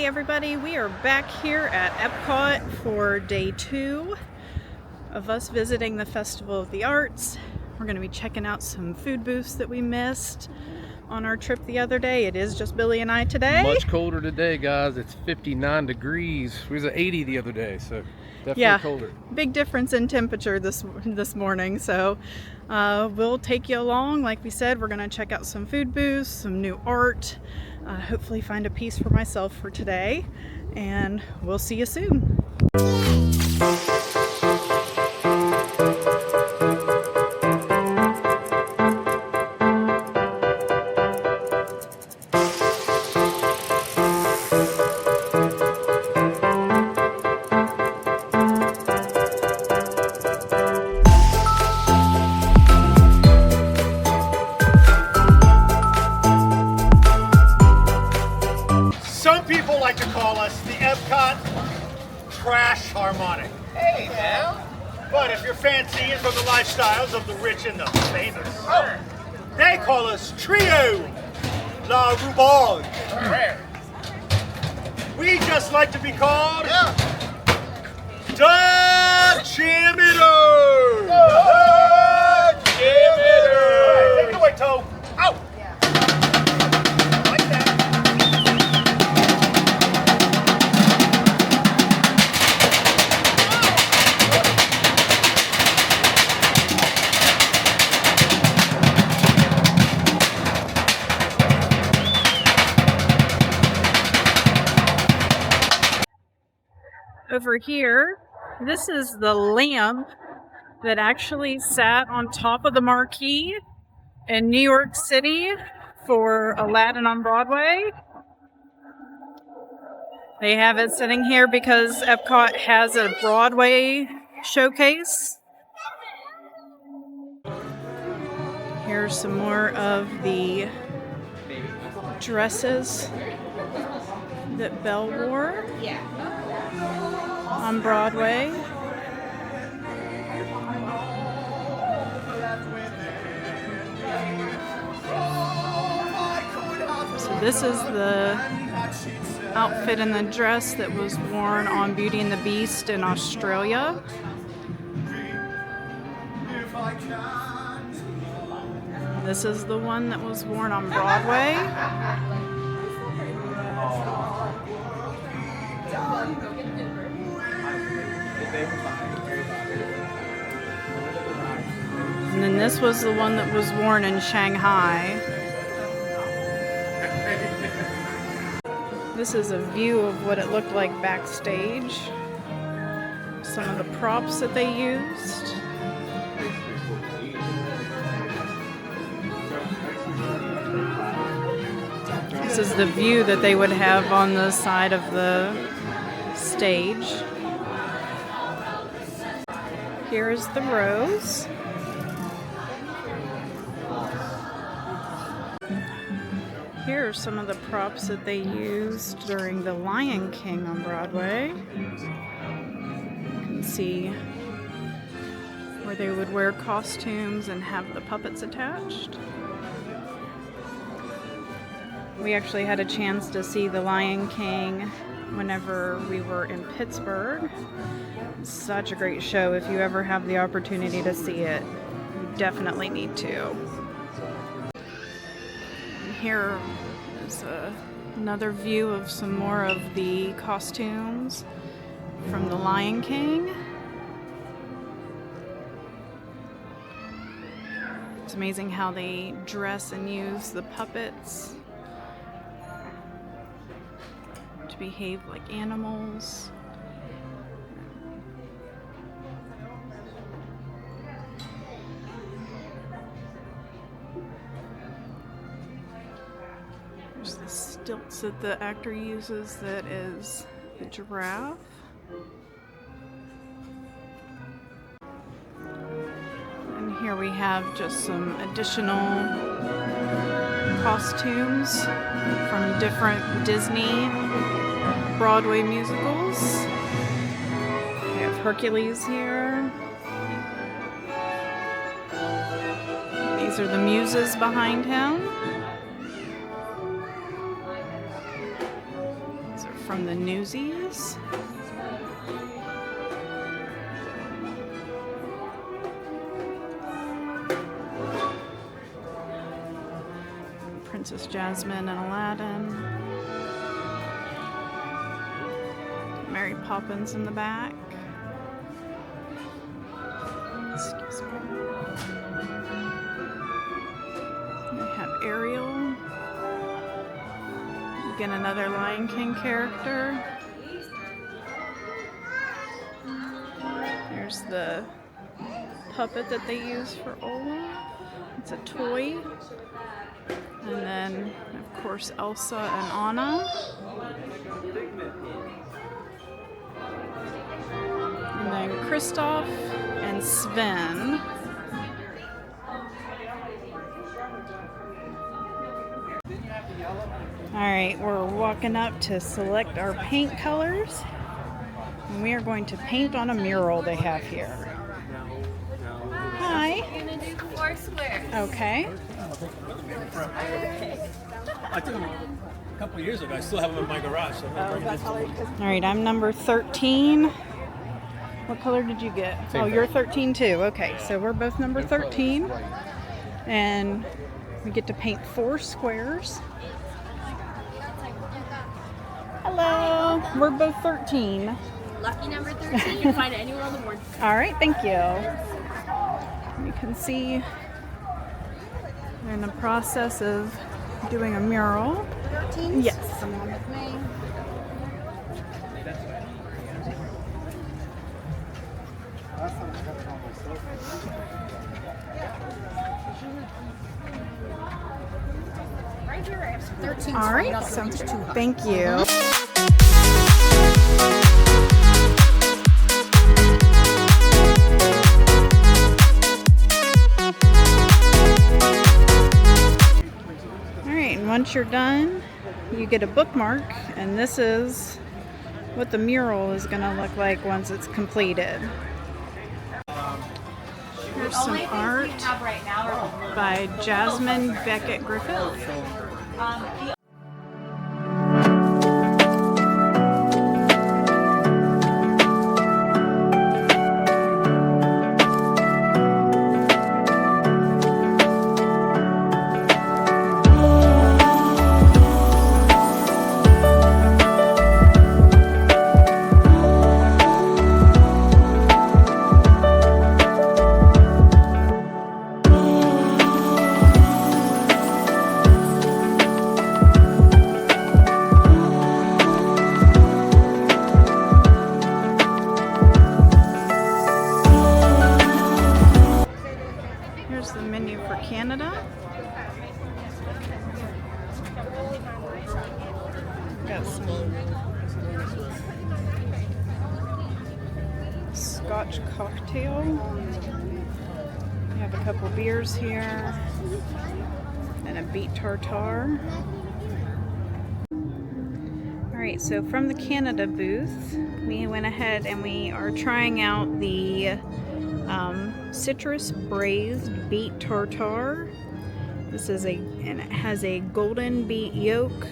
Hey everybody, we are back here at Epcot for day 2 of us visiting the Festival of the Arts. We're going to be checking out some food booths that we missed on our trip the other day. It is just Billy and I today. Much colder today, guys. It's 59 degrees. We was at 80 the other day, so definitely colder. Big difference in temperature this morning. So we'll take you along. Like we said, we're going to check out some food booths, some new art, hopefully find a piece for myself for today, and we'll see you soon. Some people like to call us the Epcot Trash Harmonic. Hey, man. But if you're fancying for the lifestyles of the rich and the famous, they call us Trio La Rubard. We just like to be called Da Chimitter. Da Chimitter. Take it away, Toe. Out. Like that. Over here, this is the lamp that actually sat on top of the marquee in New York City for Aladdin on Broadway. They have it sitting here because Epcot has a Broadway showcase. Here's some more of the dresses that Belle wore on Broadway. So this is the outfit and the dress that was worn on Beauty and the Beast in Australia. This is the one that was worn on Broadway. And then this was the one that was worn in Shanghai. This is a view of what it looked like backstage. Some of the props that they used. This is the view that they would have on the side of the stage. Here is the rose. Here are some of the props that they used during The Lion King on Broadway. You can see where they would wear costumes and have the puppets attached. We actually had a chance to see The Lion King whenever we were in Pittsburgh. Such a great show. If you ever have the opportunity to see it, you definitely need to. Here is another view of some more of the costumes from The Lion King. It's amazing how they dress and use the puppets to behave like animals. There's the stilts that the actor uses, that is the giraffe. And here we have just some additional costumes from different Disney Broadway musicals. We have Hercules here. These are the muses behind him. from the Newsies. Princess Jasmine and Aladdin. Mary Poppins in the back. Excuse me. We have Ariel. Again, another Lion King character. There's the puppet that they use for Olaf. It's a toy. And then, of course, Elsa and Anna. And then Kristoff and Sven. Alright, we're walking up to select our paint colors. And we are going to paint on a mural they have here. Hi. We're gonna do 4 squares. Okay. I took them a couple of years ago. I still have them in my garage. So Alright, I'm number 13. What color did you get? Same Oh, you're color. 13 too. Okay, so we're both number 13. And we get to paint 4 squares. Hello. We're both 13. Lucky number 13. You can find it anywhere on the board. All right, thank you. You can see we're in the process of doing a mural. Yes. Come on with me. Right here, I have some 13. All right, sounds good. Thank you. All right, and once you're done, you get a bookmark, and this is what the mural is going to look like once it's completed. Here's some art by Jasmine Beckett Griffith. Here's the menu for Canada. Got some Scotch cocktail. We have a couple beers here and a beet tartare. Alright, so from the Canada booth, we went ahead and we are trying out the citrus braised beet tartare. This is and it has a golden beet yolk,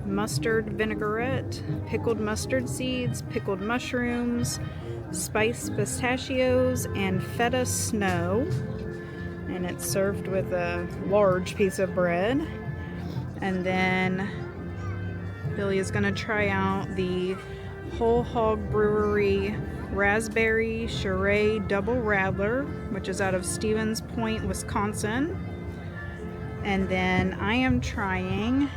mustard vinaigrette, pickled mustard seeds, pickled mushrooms, spiced pistachios, and feta snow. And it's served with a large piece of bread. And then Billy is going to try out the Whole Hog Brewery Raspberry Charade Double Radler, which is out of Stevens Point, Wisconsin. And then I am trying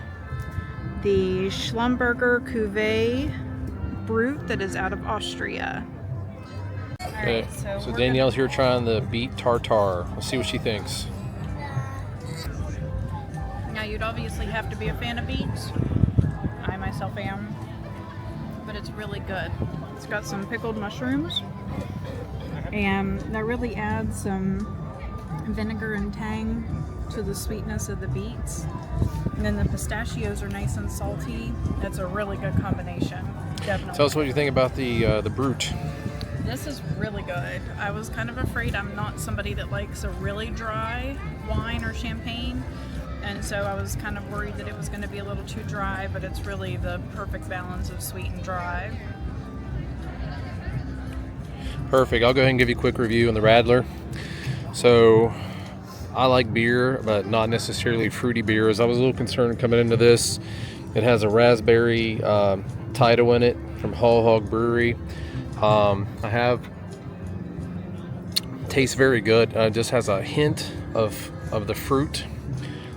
the Schlumberger Cuvée Brut that is out of Austria. Okay, so we're Danielle's here trying the beet tartare. Let's see what she thinks. Now you'd obviously have to be a fan of beets. I myself am. But it's really good. It's got some pickled mushrooms. And that really adds some vinegar and tang to the sweetness of the beets. And then the pistachios are nice and salty. That's a really good combination. Definitely. Tell us what you think about the Brut. This is really good. I was kind of afraid. I'm not somebody that likes a really dry wine or champagne. and so I was kind of worried that it was going to be a little too dry, but it's really the perfect balance of sweet and dry. Perfect. I'll go ahead and give you a quick review on the Radler. So I like beer, but not necessarily fruity beers. I was a little concerned coming into this. It has a raspberry title in it from Whole Hog Brewery. Tastes very good. Just has a hint of the fruit.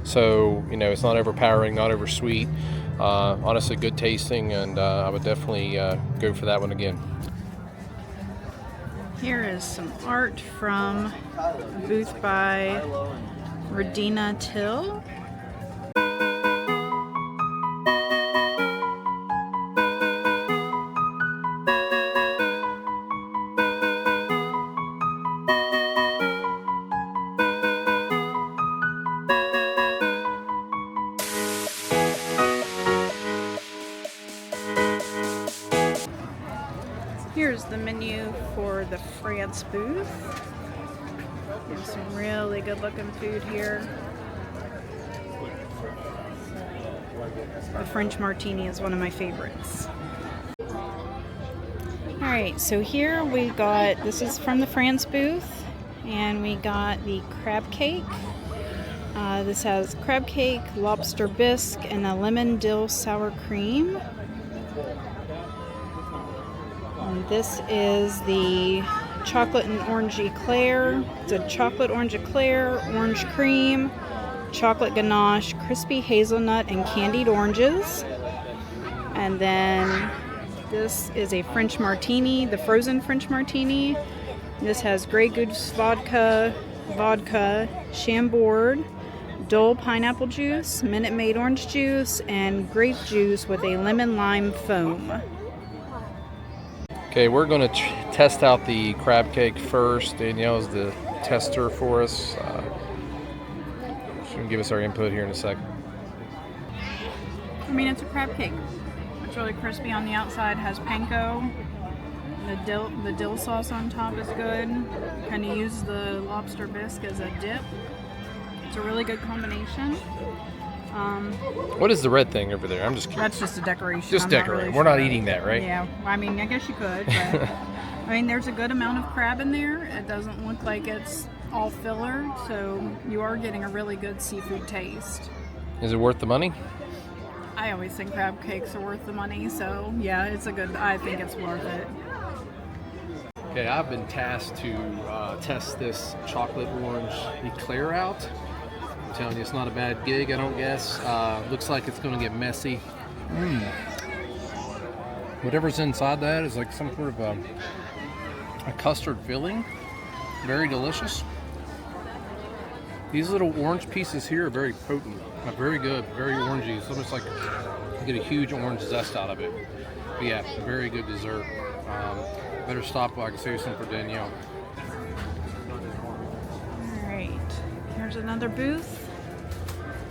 So, you know, it's not overpowering, not over sweet. Honestly, good tasting, and I would definitely go for that one again. Here is some art from a booth by Radina Till. Here's the menu for the France booth. There's some really good looking food here. The French martini is one of my favorites. Alright, so here we got, this is from the France booth, and we got the crab cake. This has crab cake, lobster bisque, and a lemon dill sour cream. And this is the chocolate and orange eclair. It's a chocolate orange eclair, orange cream, chocolate ganache, crispy hazelnut, and candied oranges. And then this is a French martini, the frozen French martini. This has Grey Goose vodka, Chambord, Dole pineapple juice, Minute Maid orange juice, and grape juice with a lemon lime foam. Okay, we're going to test out the crab cake first. Danielle is the tester for us. She's going to give us our input here in a second. I mean, it's a crab cake. It's really crispy on the outside, has panko. The dill sauce on top is good. Kind of use the lobster bisque as a dip. It's a really good combination. What is the red thing over there? I'm just curious. That's just a decoration. Just decorating. We're not eating that, right? Yeah, I mean, I guess you could, but I mean, there's a good amount of crab in there. It doesn't look like it's all filler, so you are getting a really good seafood taste. Is it worth the money? I always think crab cakes are worth the money, so yeah, I think it's worth it. Okay, I've been tasked to test this chocolate orange eclair out. I'm telling you, it's not a bad gig, I don't guess. Looks like it's going to get messy. Whatever's inside that is like some sort of a custard filling. Very delicious. These little orange pieces here are very potent. Very good, very orangey. It's almost like you get a huge orange zest out of it. But yeah, very good dessert. Better stop while I can save some for Danielle. Alright, here's another booth.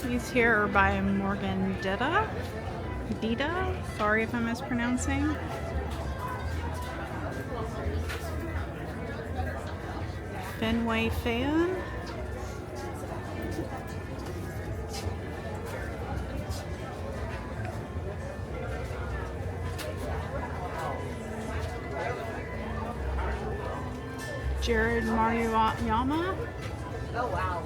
These here are by Morgan Dita. Sorry if I'm mispronouncing. Fenway Fan. Jared Maruyama. Oh, wow.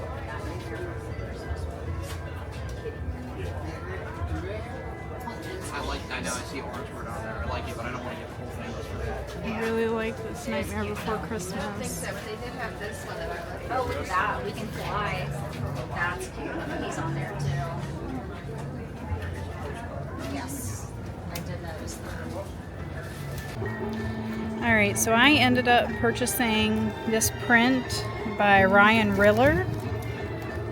I know, I see orange word on there. I like it, but I don't want to get the whole thing. I really like this Nightmare Before I think Christmas. so, but they did have this one that I like. Oh, look at that. We Can Fly. That's cute. He's on there, too. Yes. I did notice that. Alright, so I ended up purchasing this print by Ryan Riller,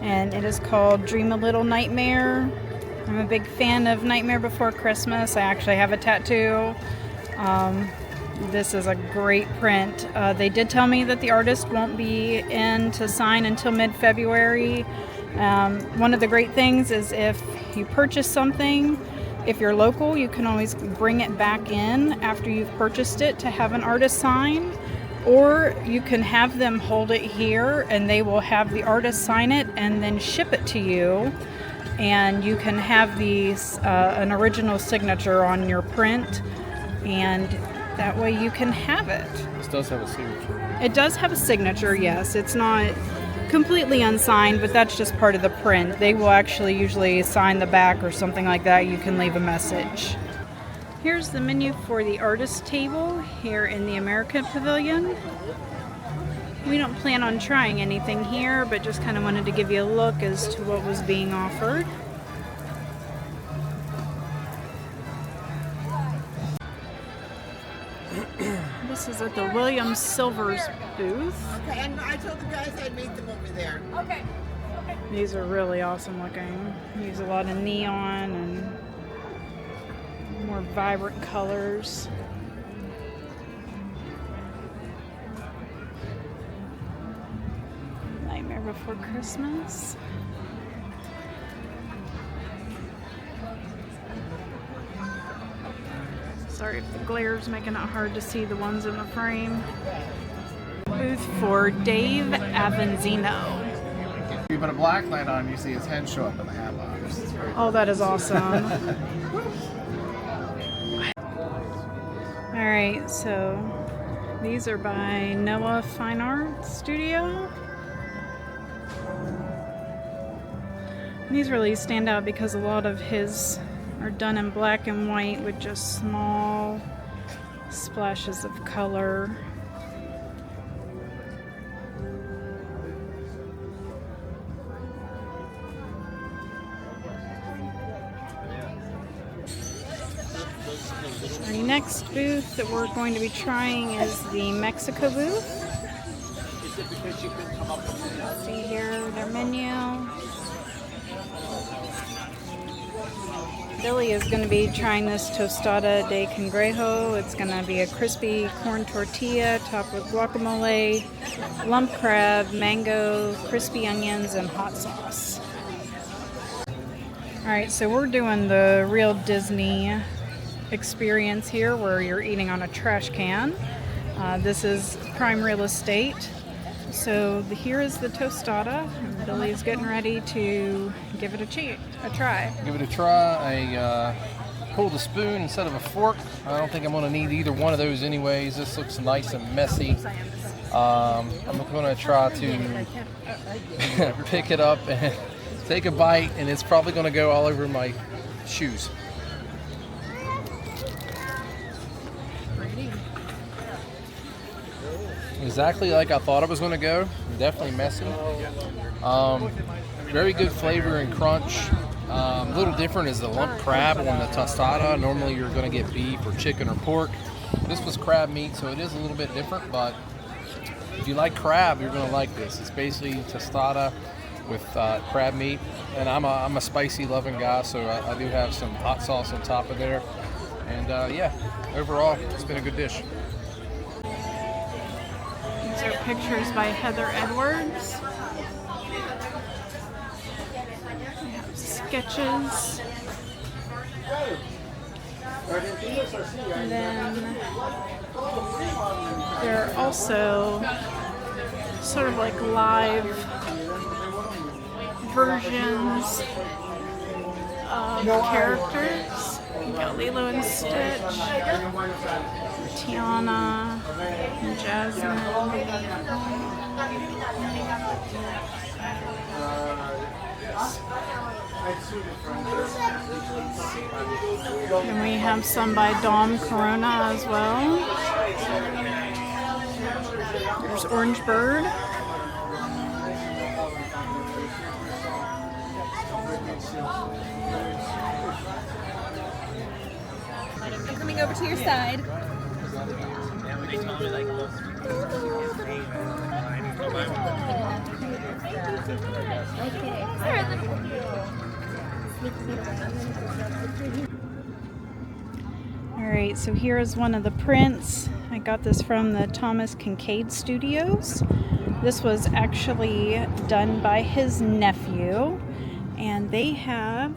and it is called Dream a Little Nightmare. I'm a big fan of Nightmare Before Christmas. I actually have a tattoo. This is a great print. They did tell me that the artist won't be in to sign until mid-February. One of the great things is if you purchase something, if you're local, you can always bring it back in after you've purchased it to have an artist sign, or you can have them hold it here and they will have the artist sign it and then ship it to you. and you can have these an original signature on your print, and that way you can have it. This does have a signature. It does have a signature, yes. It's not completely unsigned, but that's just part of the print. They will actually usually sign the back or something like that. You can leave a message. Here's the menu for the artist table here in the American Pavilion. We don't plan on trying anything here, but just kind of wanted to give you a look as to what was being offered. This is at the William Silvers booth. Okay, and I told the guys I'd meet them over there. Okay. These are really awesome looking. Use a lot of neon and more vibrant colors. Nightmare Before Christmas. Sorry if the glare's making it hard to see the ones in the frame. Booth for Dave Avanzino. You put a black light on, you see his head show up in the hat box. Oh, that is awesome. Alright, so these are by Noah Fine Art Studio. These really stand out because a lot of his are done in black and white with just small splashes of color. Our next booth that we're going to be trying is the Mexico booth. See here their menu. Billy is going to be trying this tostada de cangrejo. It's going to be a crispy corn tortilla topped with guacamole, lump crab, mango, crispy onions, and hot sauce. Alright, so we're doing the real Disney experience here where you're eating on a trash can. This is prime real estate. So here is the tostada. Billy's getting ready to give it a try. Give it a try. I pulled a spoon instead of a fork. I don't think I'm going to need either one of those anyways. This looks nice and messy. I'm going to try to pick it up and take a bite, and it's probably going to go all over my shoes. Exactly like I thought it was going to go. Definitely messy. Very good flavor and crunch. A little different is the lump crab on the tostada. Normally you're going to get beef or chicken or pork. This was crab meat, so it is a little bit different, but if you like crab, you're going to like this. It's basically tostada with crab meat, and I'm a spicy loving guy, so I do have some hot sauce on top of there. And yeah, overall, it's been a good dish. These are pictures by Heather Edwards. We have sketches. And then there are also sort of like live versions of characters. You got Lilo and Stitch, Tiana, and Jasmine. And we have some by Dom Corona as well. There's Orange Bird. I'm coming over to your side. Alright, so here is one of the prints. I got this from the Thomas Kincaid Studios. This was actually done by his nephew, and they have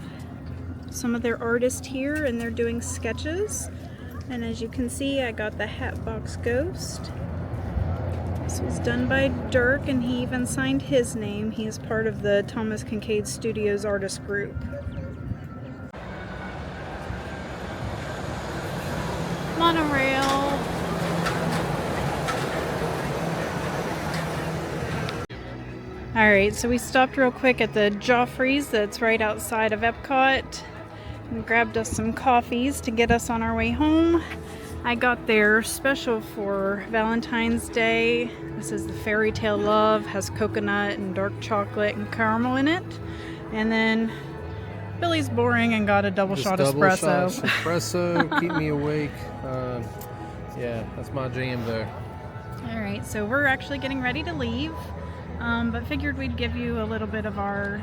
some of their artists here, and they're doing sketches. And as you can see, I got the Hatbox Ghost. This was done by Dirk, and he even signed his name. He is part of the Thomas Kincaid Studios artist group. Monorail. Alright, so we stopped real quick at the Joffrey's that's right outside of Epcot and grabbed us some coffees to get us on our way home. I got their special for Valentine's Day. This is the Fairy Tale Love, has coconut and dark chocolate and caramel in it. And then Billy's boring and got a double shot espresso. Espresso, keep me awake. Yeah, that's my jam though. Alright, so we're actually getting ready to leave. But figured we'd give you a little bit of our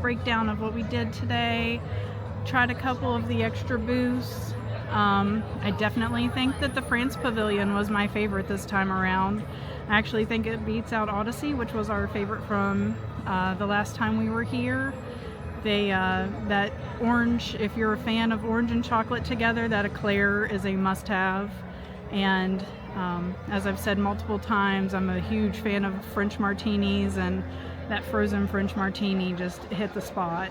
breakdown of what we did today. Tried a couple of the extra booths. I definitely think that the France Pavilion was my favorite this time around. I actually think it beats out Odyssey, which was our favorite from the last time we were here. That orange, if you're a fan of orange and chocolate together, that eclair is a must-have. And as I've said multiple times, I'm a huge fan of French martinis, and that frozen French martini just hit the spot.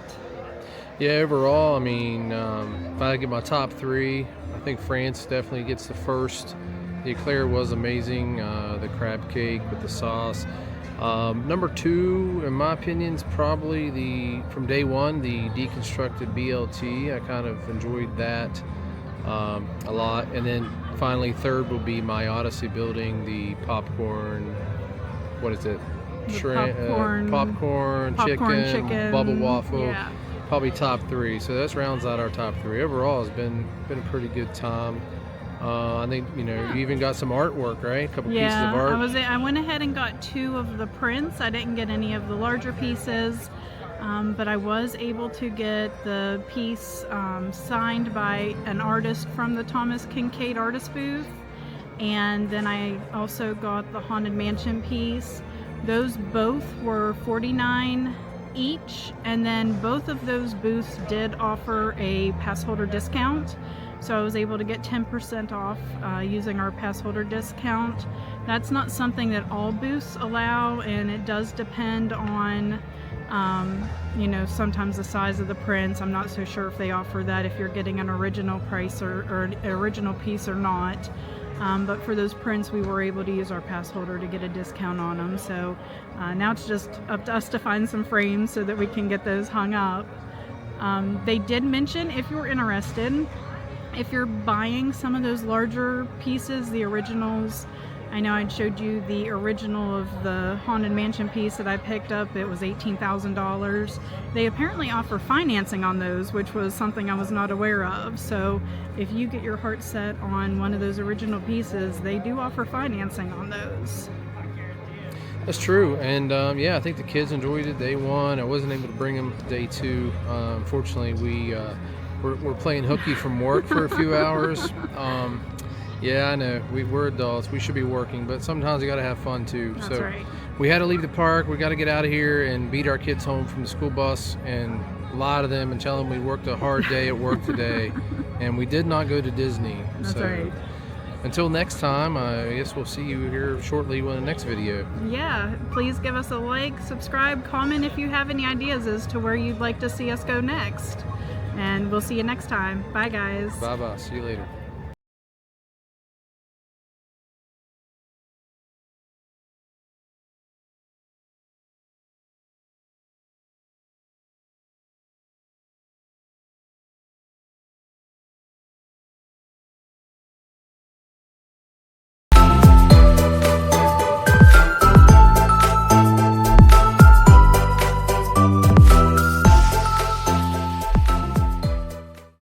Yeah, overall, I mean, if I get my top three, I think France definitely gets the first. The eclair was amazing, the crab cake with the sauce. Number two, in my opinion, is probably from day one, the deconstructed BLT. I kind of enjoyed that a lot. And then finally, third will be my Odyssey building, the popcorn, what is it? Popcorn, chicken, bubble waffle. Yeah. Probably top three. So that rounds out our top three. Overall, it's been a pretty good time. I think, you even got some artwork, right? A couple pieces of art. I went ahead and got 2 of the prints. I didn't get any of the larger pieces, but I was able to get the piece signed by an artist from the Thomas Kincaid artist booth, and then I also got the Haunted Mansion piece. Those both were $49 each, and then both of those booths did offer a pass holder discount. So I was able to get 10% off using our pass holder discount. That's not something that all booths allow, and it does depend on, sometimes the size of the prints. I'm not so sure if they offer that if you're getting an original price or an original piece or not. But for those prints, we were able to use our pass holder to get a discount on them. So now it's just up to us to find some frames so that we can get those hung up. They did mention, if you're interested, if you're buying some of those larger pieces, the originals, I know I showed you the original of the Haunted Mansion piece that I picked up. It was $18,000. They apparently offer financing on those, which was something I was not aware of. So if you get your heart set on one of those original pieces, they do offer financing on those. That's true, and I think the kids enjoyed it day one. I wasn't able to bring them day two. Unfortunately, we're playing hooky from work for a few hours. Yeah, I know. We're adults. We should be working, but sometimes you got to have fun too. That's right. We had to leave the park. We got to get out of here and beat our kids home from the school bus and lie to them and tell them we worked a hard day at work today, and we did not go to Disney. That's right. Until next time, I guess we'll see you here shortly with the next video. Yeah, please give us a like, subscribe, comment if you have any ideas as to where you'd like to see us go next. And we'll see you next time. Bye, guys. Bye-bye. See you later.